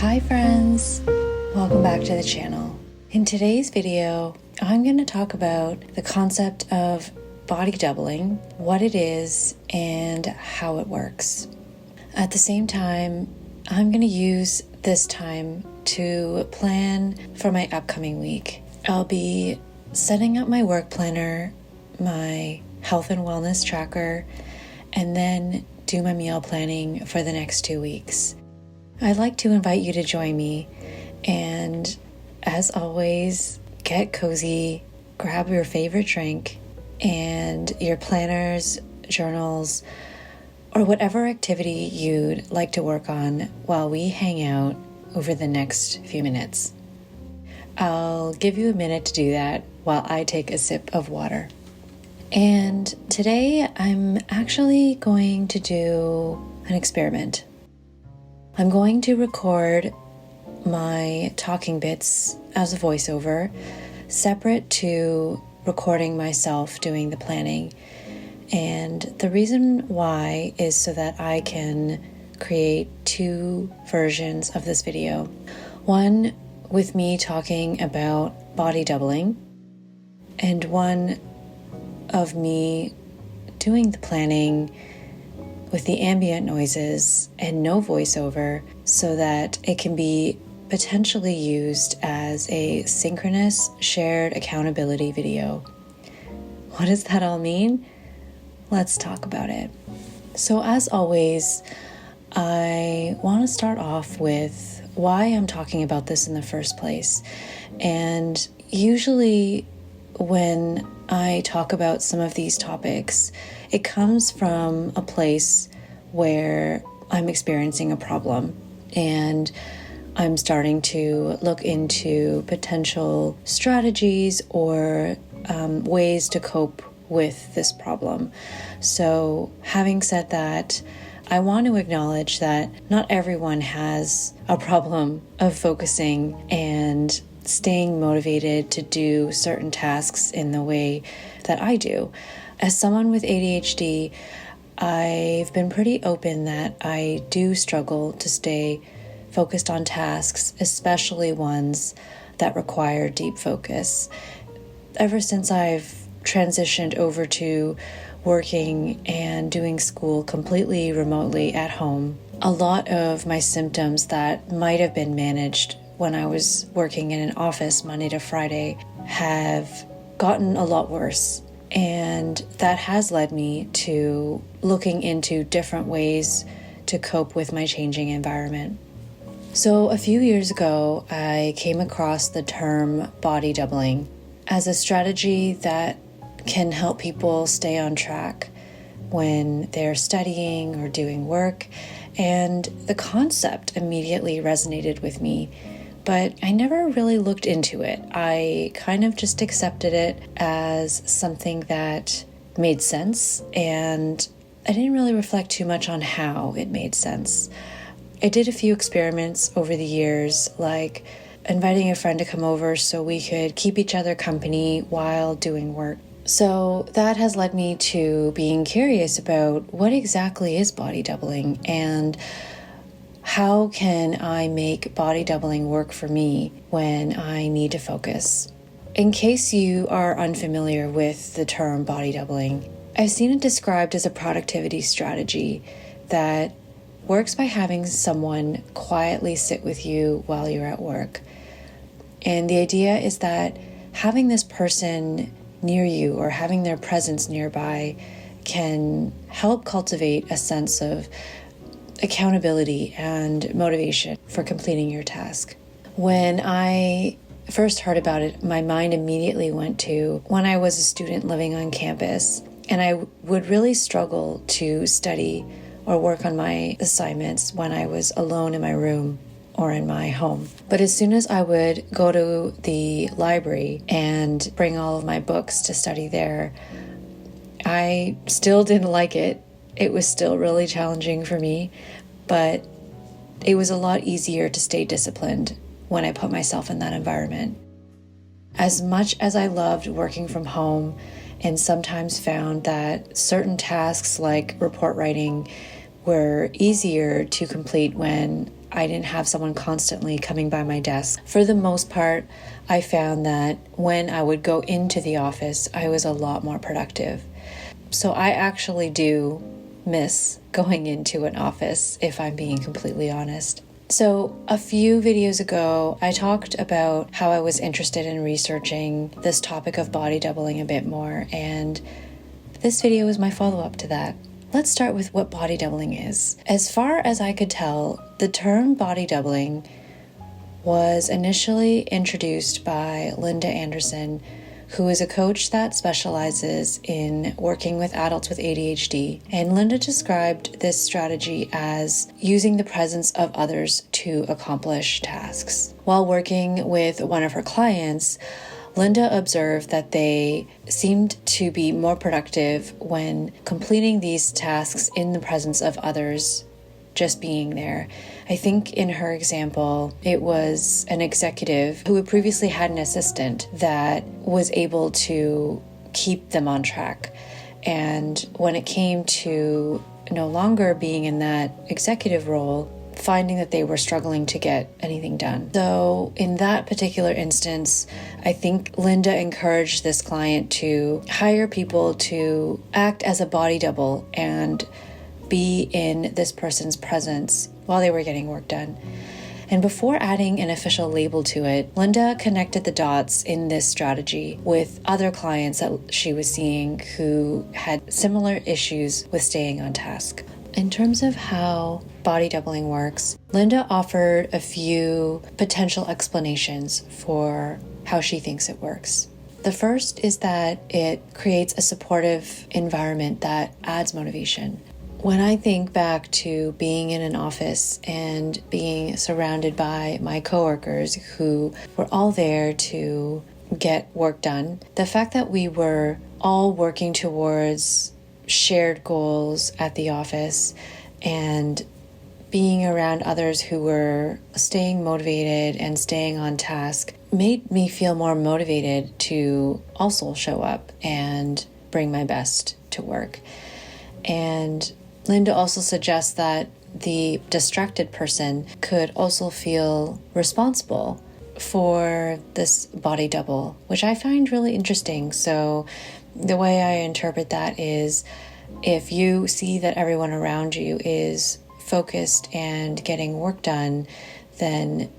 Hi friends, welcome back to the channel. In today's video, I'm going to talk about the concept of body doubling, what it is, and how it works. At the same time, I'm going to use this time to plan for my upcoming week. I'll be setting up my work planner, my health and wellness tracker, and then do my meal planning for the next 2 weeks. I'd like to invite you to join me, and as always, get cozy, grab your favorite drink, and your planners, journals, or whatever activity you'd like to work on while we hang out over the next few minutes. I'll give you a minute to do that while I take a sip of water. And today I'm actually going to do an experiment. I'm going to record my talking bits as a voiceover, separate to recording myself doing the planning. And the reason why is so that I can create 2 versions of this video. One with me talking about body doubling, and one of me doing the planning with the ambient noises and no voiceover, so that it can be potentially used as a synchronous shared accountability video. What does that all mean? Let's talk about it. So as always, I want to start off with why I'm talking about this in the first place. And usually when I talk about some of these topics, it comes from a place where I'm experiencing a problem and I'm starting to look into potential strategies or ways to cope with this problem. So having said that, I want to acknowledge that not everyone has a problem of focusing and staying motivated to do certain tasks in the way that I do. As someone with ADHD, I've been pretty open that I do struggle to stay focused on tasks, especially ones that require deep focus. Ever since I've transitioned over to working and doing school completely remotely at home, a lot of my symptoms that might have been managed when I was working in an office Monday to Friday have gotten a lot worse. And that has led me to looking into different ways to cope with my changing environment. So a few years ago, I came across the term body doubling as a strategy that can help people stay on track when they're studying or doing work. And the concept immediately resonated with me, but I never really looked into it. I kind of just accepted it as something that made sense, and I didn't really reflect too much on how it made sense. I did a few experiments over the years, like inviting a friend to come over so we could keep each other company while doing work. So that has led me to being curious about what exactly is body doubling and how can I make body doubling work for me when I need to focus. In case you are unfamiliar with the term body doubling, I've seen it described as a productivity strategy that works by having someone quietly sit with you while you're at work. And the idea is that having this person near you or having their presence nearby can help cultivate a sense of accountability and motivation for completing your task. When I first heard about it, my mind immediately went to when I was a student living on campus, and I would really struggle to study or work on my assignments when I was alone in my room or in my home. But as soon as I would go to the library and bring all of my books to study there, I still didn't like it. It was still really challenging for me, but it was a lot easier to stay disciplined when I put myself in that environment. As much as I loved working from home and sometimes found that certain tasks like report writing were easier to complete when I didn't have someone constantly coming by my desk. For the most part, I found that when I would go into the office, I was a lot more productive. So I actually do miss going into an office, if I'm being completely honest. So a few videos ago, I talked about how I was interested in researching this topic of body doubling a bit more, and this video is my follow-up to that. Let's start with what body doubling is. As far as I could tell, the term body doubling was initially introduced by Linda Anderson, who is a coach that specializes in working with adults with ADHD. And Linda described this strategy as using the presence of others to accomplish tasks. While working with one of her clients, Linda observed that they seemed to be more productive when completing these tasks in the presence of others, just being there. I think in her example, it was an executive who had previously had an assistant that was able to keep them on track. And when it came to no longer being in that executive role, finding that they were struggling to get anything done. So in that particular instance, I think Linda encouraged this client to hire people to act as a body double and be in this person's presence while they were getting work done. And before adding an official label to it, Linda connected the dots in this strategy with other clients that she was seeing who had similar issues with staying on task. In terms of how body doubling works, Linda offered a few potential explanations for how she thinks it works. The first is that it creates a supportive environment that adds motivation. When I think back to being in an office and being surrounded by my coworkers who were all there to get work done, the fact that we were all working towards shared goals at the office and being around others who were staying motivated and staying on task made me feel more motivated to also show up and bring my best to work. And Linda also suggests that the distracted person could also feel responsible for this body double, which I find really interesting. So the way I interpret that is if you see that everyone around you is focused and getting work done, then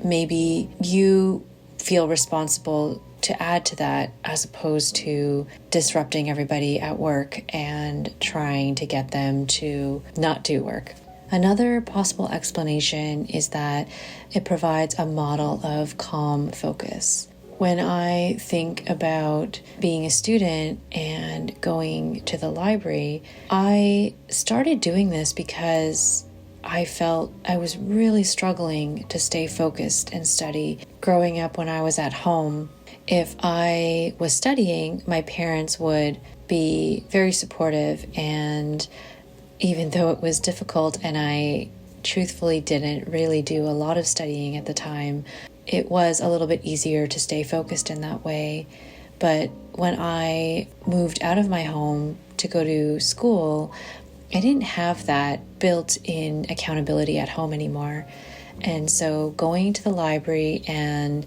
maybe you feel responsible to add to that as opposed to disrupting everybody at work and trying to get them to not do work. Another possible explanation is that it provides a model of calm focus. When I think about being a student and going to the library, I started doing this because I felt I was really struggling to stay focused and study. Growing up when I was at home, if I was studying, my parents would be very supportive, and even though it was difficult and I truthfully didn't really do a lot of studying at the time, it was a little bit easier to stay focused in that way. But when I moved out of my home to go to school, I didn't have that built-in accountability at home anymore. And so going to the library and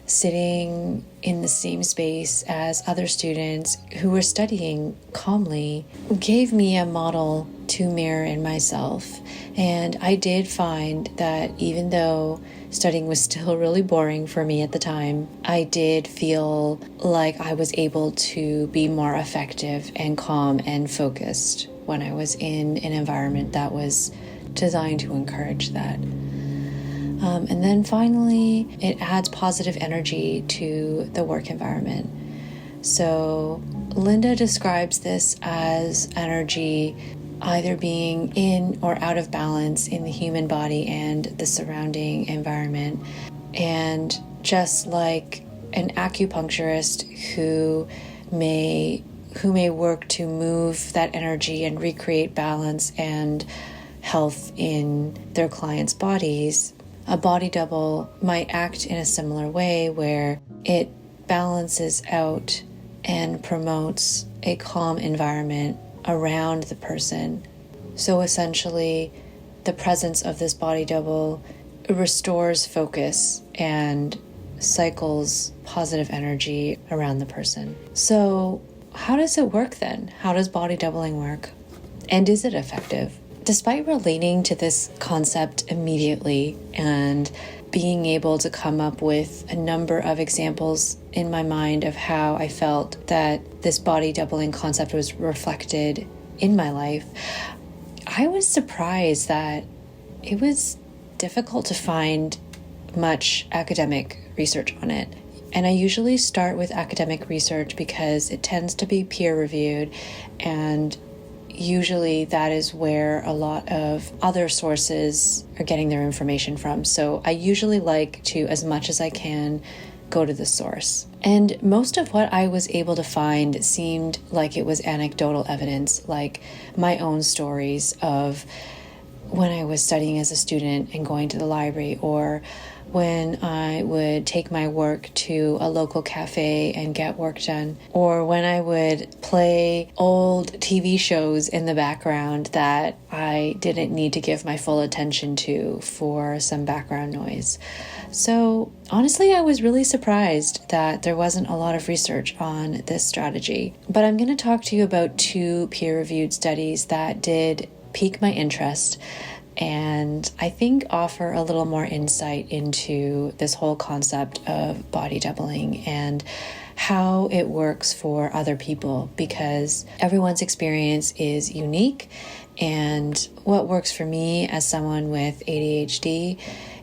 sitting in the same space as other students who were studying calmly gave me a model to mirror in myself. And I did find that even though studying was still really boring for me at the time, I did feel like I was able to be more effective and calm and focused when I was in an environment that was designed to encourage that. And then finally, it adds positive energy to the work environment. So Linda describes this as energy either being in or out of balance in the human body and the surrounding environment. And just like an acupuncturist who may work to move that energy and recreate balance and health in their clients' bodies, a body double might act in a similar way where it balances out and promotes a calm environment around the person. So essentially, the presence of this body double restores focus and cycles positive energy around the person. So how does it work then? How does body doubling work? And is it effective? Despite relating to this concept immediately and being able to come up with a number of examples in my mind of how I felt that this body doubling concept was reflected in my life, I was surprised that it was difficult to find much academic research on it. And I usually start with academic research because it tends to be peer-reviewed, and usually that is where a lot of other sources are getting their information from. So I usually like to, as much as I can, go to the source. And most of what I was able to find seemed like it was anecdotal evidence, like my own stories of when I was studying as a student and going to the library, or when I would take my work to a local cafe and get work done, or when I would play old TV shows in the background that I didn't need to give my full attention to for some background noise. So honestly, I was really surprised that there wasn't a lot of research on this strategy. But I'm going to talk to you about 2 peer-reviewed studies that did pique my interest and I think offer a little more insight into this whole concept of body doubling and how it works for other people, because everyone's experience is unique, and what works for me as someone with ADHD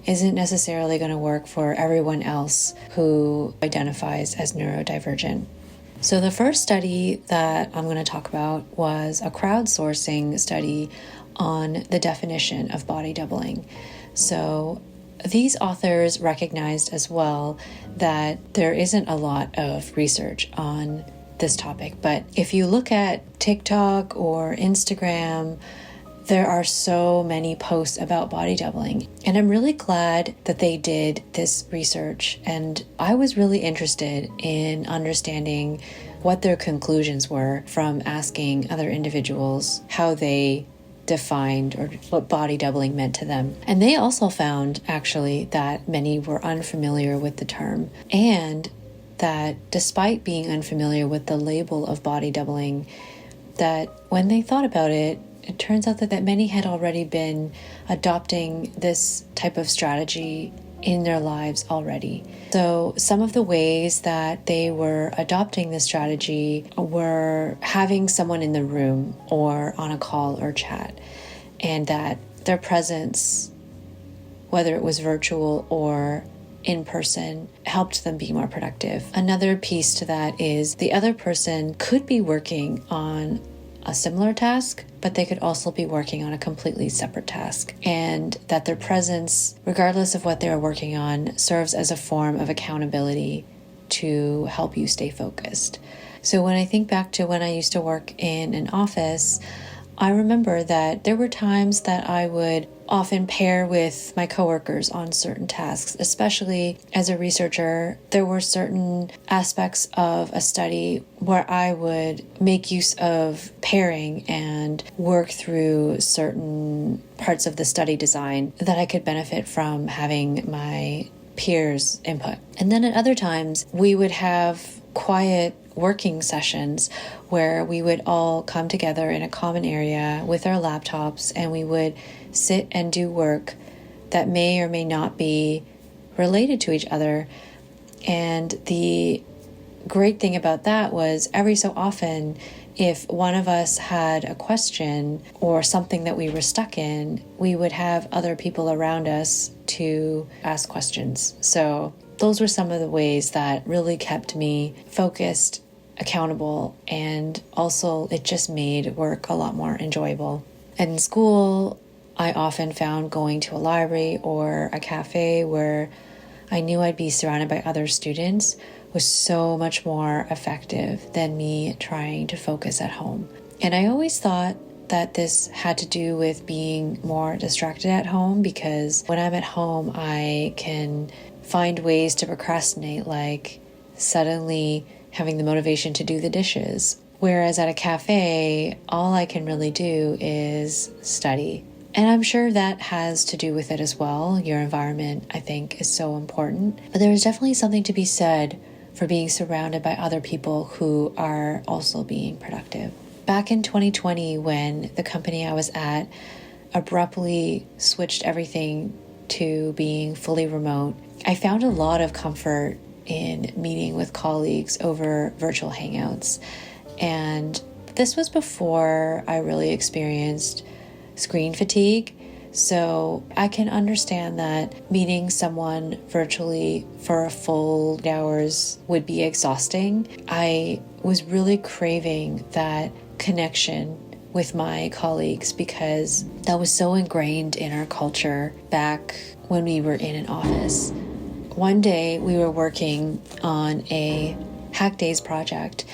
isn't necessarily going to work for everyone else who identifies as neurodivergent. So the first study that I'm going to talk about was a crowdsourcing study on the definition of body doubling. So these authors recognized as well that there isn't a lot of research on this topic, but if you look at TikTok or Instagram, there are so many posts about body doubling, and I'm really glad that they did this research, and I was really interested in understanding what their conclusions were from asking other individuals how they defined or what body doubling meant to them. And they also found actually that many were unfamiliar with the term, and that despite being unfamiliar with the label of body doubling, that when they thought about it, it turns out that many had already been adopting this type of strategy in their lives already. So some of the ways that they were adopting this strategy were having someone in the room or on a call or chat, and that their presence, whether it was virtual or in person, helped them be more productive. Another piece to that is the other person could be working on a similar task, but they could also be working on a completely separate task, and that their presence, regardless of what they are working on, serves as a form of accountability to help you stay focused. So when I think back to when I used to work in an office, I remember that there were times that I would often pair with my coworkers on certain tasks, especially as a researcher. There were certain aspects of a study where I would make use of pairing and work through certain parts of the study design that I could benefit from having my peers' input. And then at other times, we would have quiet working sessions where we would all come together in a common area with our laptops, and we would sit and do work that may or may not be related to each other. And the great thing about that was every so often, if one of us had a question or something that we were stuck in, we would have other people around us to ask questions. So those were some of the ways that really kept me focused, accountable, and also it just made work a lot more enjoyable. And in school, I often found going to a library or a cafe where I knew I'd be surrounded by other students was so much more effective than me trying to focus at home. And I always thought that this had to do with being more distracted at home, because when I'm at home, I can find ways to procrastinate, like suddenly having the motivation to do the dishes. Whereas at a cafe, all I can really do is study And I'm sure that has to do with it as well. Your environment, I think, is so important. But there is definitely something to be said for being surrounded by other people who are also being productive. Back in 2020, when the company I was at abruptly switched everything to being fully remote, I found a lot of comfort in meeting with colleagues over virtual hangouts. And this was before I really experienced screen fatigue. So I can understand that meeting someone virtually for a full hours would be exhausting. I was really craving that connection with my colleagues because that was so ingrained in our culture back when we were in an office. One day we were working on a Hack Days project,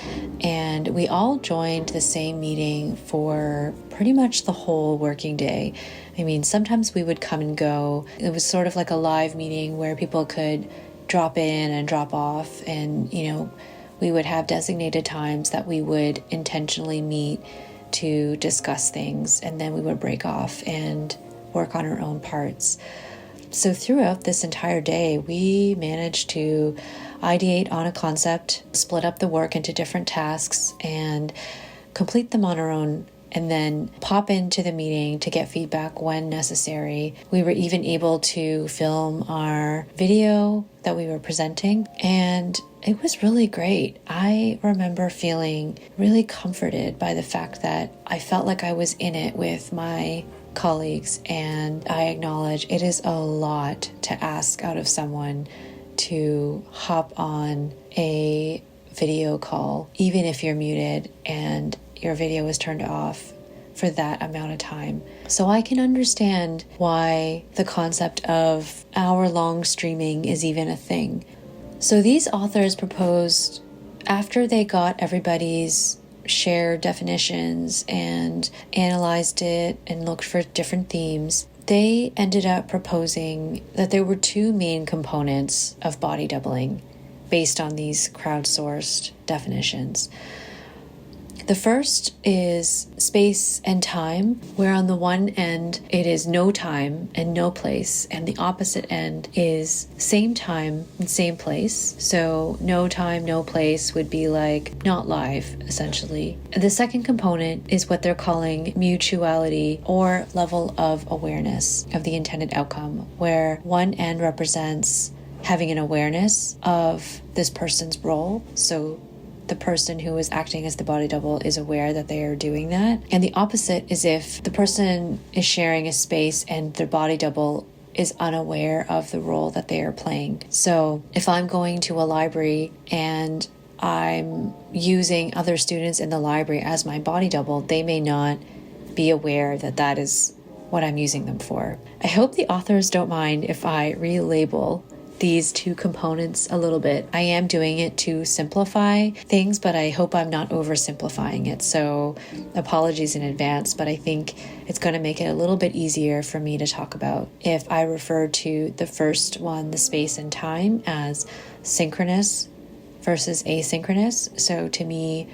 and we all joined the same meeting for pretty much the whole working day. I mean, sometimes we would come and go. It was sort of like a live meeting where people could drop in and drop off, and we would have designated times that we would intentionally meet to discuss things, and then we would break off and work on our own parts. So throughout this entire day, we managed to ideate on a concept, split up the work into different tasks, and complete them on our own, and then pop into the meeting to get feedback when necessary. We were even able to film our video that we were presenting, and it was really great. I remember feeling really comforted by the fact that I felt like I was in it with my colleagues, and I acknowledge it is a lot to ask out of someone to hop on a video call, even if you're muted and your video is turned off for that amount of time. So I can understand why the concept of hour-long streaming is even a thing. So these authors proposed, after they got everybody's shared definitions and analyzed it and looked for different themes, they ended up proposing that there were two main components of body doubling based on these crowdsourced definitions. The first is space and time, where on the one end it is no time and no place, and the opposite end is same time and same place. So no time, no place would be like not live, essentially. The second component is what they're calling mutuality, or level of awareness of the intended outcome, where one end represents having an awareness of this person's role. So the person who is acting as the body double is aware that they are doing that. And the opposite is if the person is sharing a space and their body double is unaware of the role that they are playing. So if I'm going to a library and I'm using other students in the library as my body double, they may not be aware that that is what I'm using them for. I hope the authors don't mind if I relabel these two components a little bit. I am doing it to simplify things, but I hope I'm not oversimplifying it. So apologies in advance, but I think it's going to make it a little bit easier for me to talk about if I refer to the first one, the space and time, as synchronous versus asynchronous. So to me,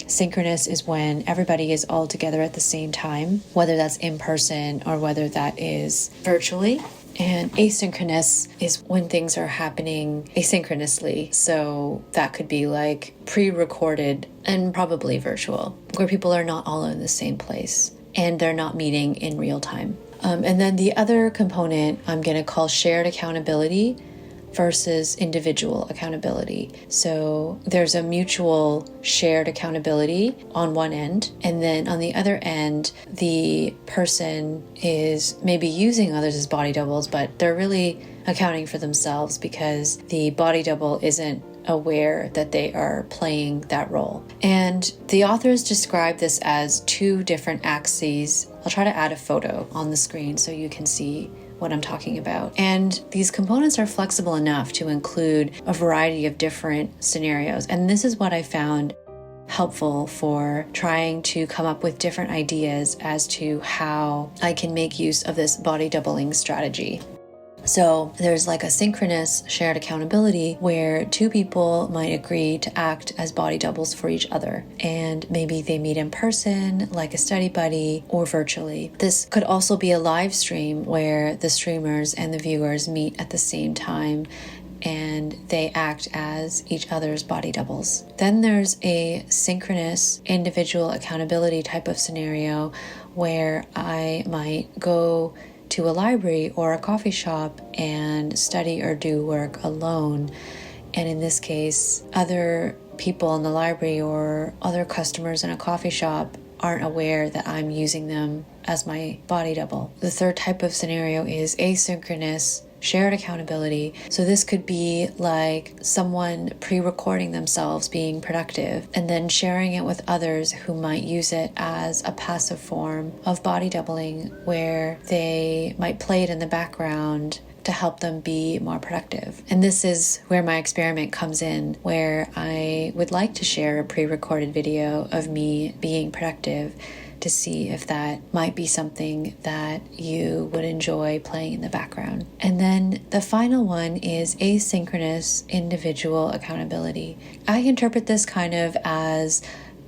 synchronous is when everybody is all together at the same time, whether that's in person or whether that is virtually. And asynchronous is when things are happening asynchronously. So that could be like pre-recorded and probably virtual, where people are not all in the same place and they're not meeting in real time. And then the other component I'm going to call shared accountability versus individual accountability. So there's a mutual shared accountability on one end, and then on the other end, the person is maybe using others as body doubles, but they're really accounting for themselves because the body double isn't aware that they are playing that role. And the authors describe this as two different axes. I'll try to add a photo on the screen so you can see what I'm talking about. And these components are flexible enough to include a variety of different scenarios. And this is what I found helpful for trying to come up with different ideas as to how I can make use of this body doubling strategy. So there's like a synchronous shared accountability where two people might agree to act as body doubles for each other. And maybe they meet in person, like a study buddy, or virtually. This could also be a live stream where the streamers and the viewers meet at the same time and they act as each other's body doubles. Then there's a synchronous individual accountability type of scenario where I might go to a library or a coffee shop and study or do work alone. And in this case, other people in the library or other customers in a coffee shop aren't aware that I'm using them as my body double. The third type of scenario is asynchronous shared accountability. So this could be like someone pre-recording themselves being productive and then sharing it with others who might use it as a passive form of body doubling, where they might play it in the background to help them be more productive. And this is where my experiment comes in, where I would like to share a pre-recorded video of me being productive to see if that might be something that you would enjoy playing in the background. And then the final one is asynchronous individual accountability. I interpret this kind of as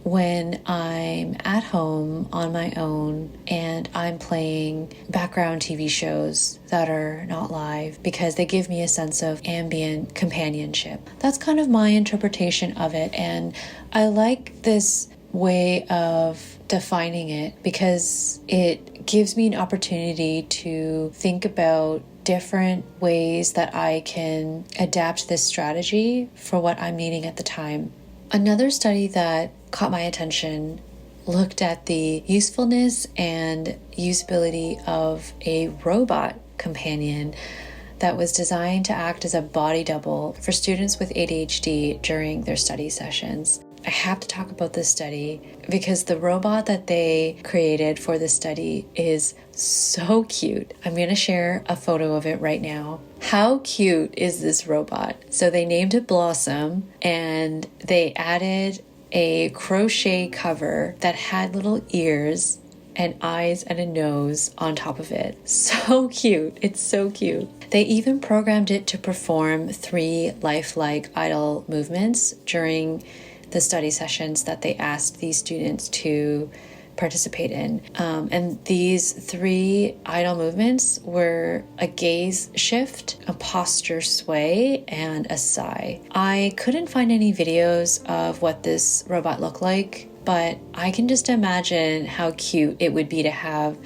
when I'm at home on my own and I'm playing background TV shows that are not live because they give me a sense of ambient companionship. That's kind of my interpretation of it, and I like this way of defining it because it gives me an opportunity to think about different ways that I can adapt this strategy for what I'm needing at the time. Another study that caught my attention looked at the usefulness and usability of a robot companion that was designed to act as a body double for students with ADHD during their study sessions. I have to talk about this study because the robot that they created for this study is so cute. I'm going to share a photo of it right now. How cute is this robot? So they named it Blossom, and they added a crochet cover that had little ears and eyes and a nose on top of it. So cute. It's so cute. They even programmed it to perform 3 lifelike idle movements during the study sessions that they asked these students to participate in. And these 3 idle movements were a gaze shift, a posture sway, and a sigh. I couldn't find any videos of what this robot looked like, but I can just imagine how cute it would be to have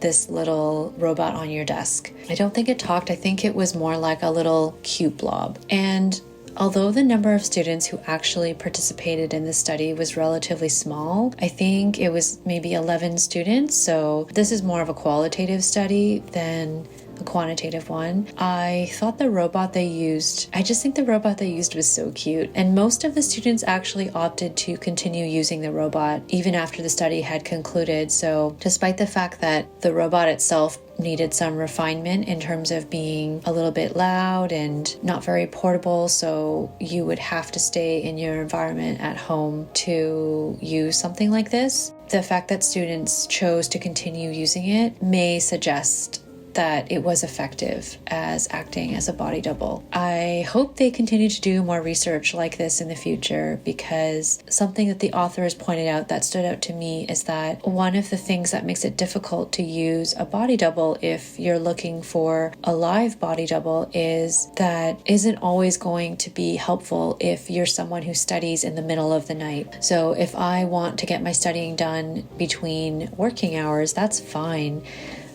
this little robot on your desk. I don't think it talked. I think it was more like a little cute blob. And although the number of students who actually participated in this study was relatively small, I think it was maybe 11 students, so this is more of a qualitative study than a quantitative one. I thought the robot they used, I just think the robot they used was so cute. And most of the students actually opted to continue using the robot even after the study had concluded. So despite the fact that the robot itself needed some refinement in terms of being a little bit loud and not very portable, so you would have to stay in your environment at home to use something like this, the fact that students chose to continue using it may suggest that it was effective as acting as a body double. I hope they continue to do more research like this in the future, because something that the authors pointed out that stood out to me is that one of the things that makes it difficult to use a body double if you're looking for a live body double is that isn't always going to be helpful if you're someone who studies in the middle of the night. So if I want to get my studying done between working hours, that's fine.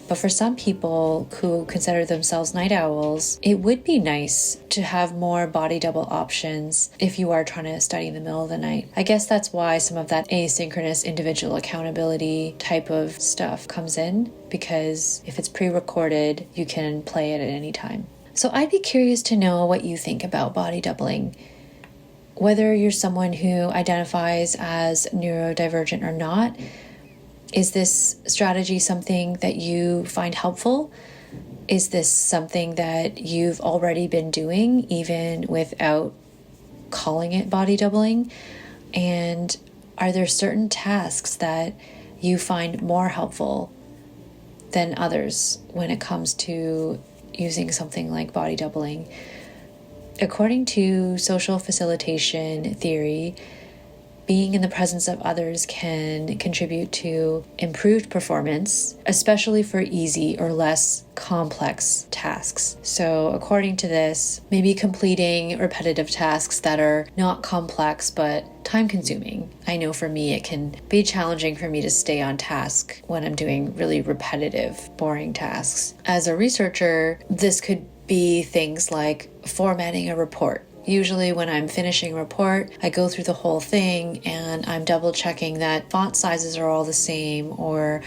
But for some people who consider themselves night owls, it would be nice to have more body double options if you are trying to study in the middle of the night. I guess that's why some of that asynchronous individual accountability type of stuff comes in, because if it's pre-recorded, you can play it at any time. So I'd be curious to know what you think about body doubling. Whether you're someone who identifies as neurodivergent or not, is this strategy something that you find helpful? Is this something that you've already been doing even without calling it body doubling? And are there certain tasks that you find more helpful than others when it comes to using something like body doubling. According to social facilitation theory, being in the presence of others can contribute to improved performance, especially for easy or less complex tasks. So according to this, maybe completing repetitive tasks that are not complex but time-consuming. I know for me, it can be challenging for me to stay on task when I'm doing really repetitive, boring tasks. As a researcher, this could be things like formatting a report. Usually when I'm finishing a report, I go through the whole thing and I'm double checking that font sizes are all the same or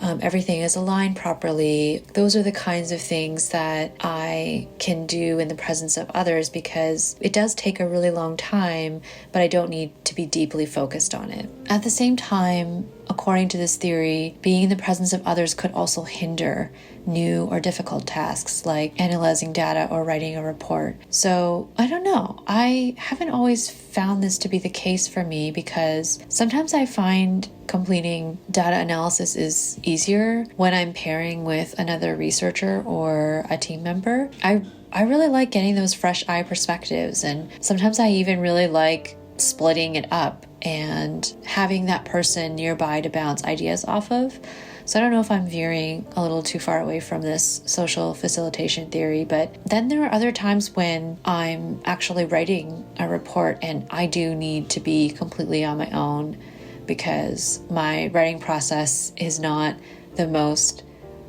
everything is aligned properly. Those are the kinds of things that I can do in the presence of others because it does take a really long time, but I don't need to be deeply focused on it. At the same time, according to this theory, being in the presence of others could also hinder new or difficult tasks like analyzing data or writing a report. So I don't know. I haven't always found this to be the case for me because sometimes I find completing data analysis is easier when I'm pairing with another researcher or a team member. I really like getting those fresh eye perspectives, and sometimes I even really like splitting it up and having that person nearby to bounce ideas off of. So I don't know if I'm veering a little too far away from this social facilitation theory, but then there are other times when I'm actually writing a report and I do need to be completely on my own because my writing process is not the most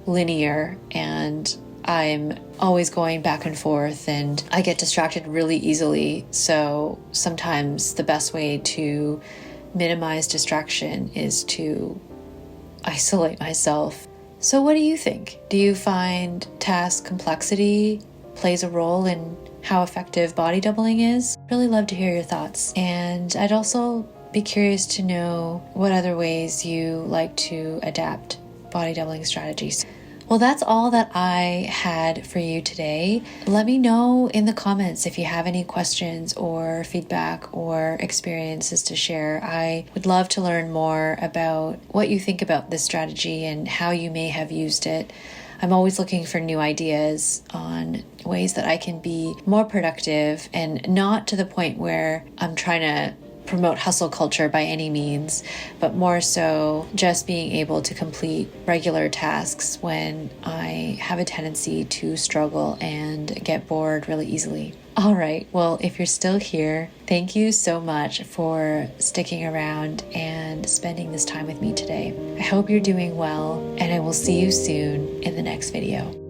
linear and I'm always going back and forth and I get distracted really easily. So sometimes the best way to minimize distraction is to isolate myself. So what do you think? Do you find task complexity plays a role in how effective body doubling is? Really love to hear your thoughts. And I'd also be curious to know what other ways you like to adapt body doubling strategies. Well, that's all that I had for you today. Let me know in the comments if you have any questions or feedback or experiences to share. I would love to learn more about what you think about this strategy and how you may have used it. I'm always looking for new ideas on ways that I can be more productive and not to the point where I'm trying to promote hustle culture by any means, but more so just being able to complete regular tasks when I have a tendency to struggle and get bored really easily. All right, well, if you're still here, thank you so much for sticking around and spending this time with me today. I hope you're doing well, and I will see you soon in the next video.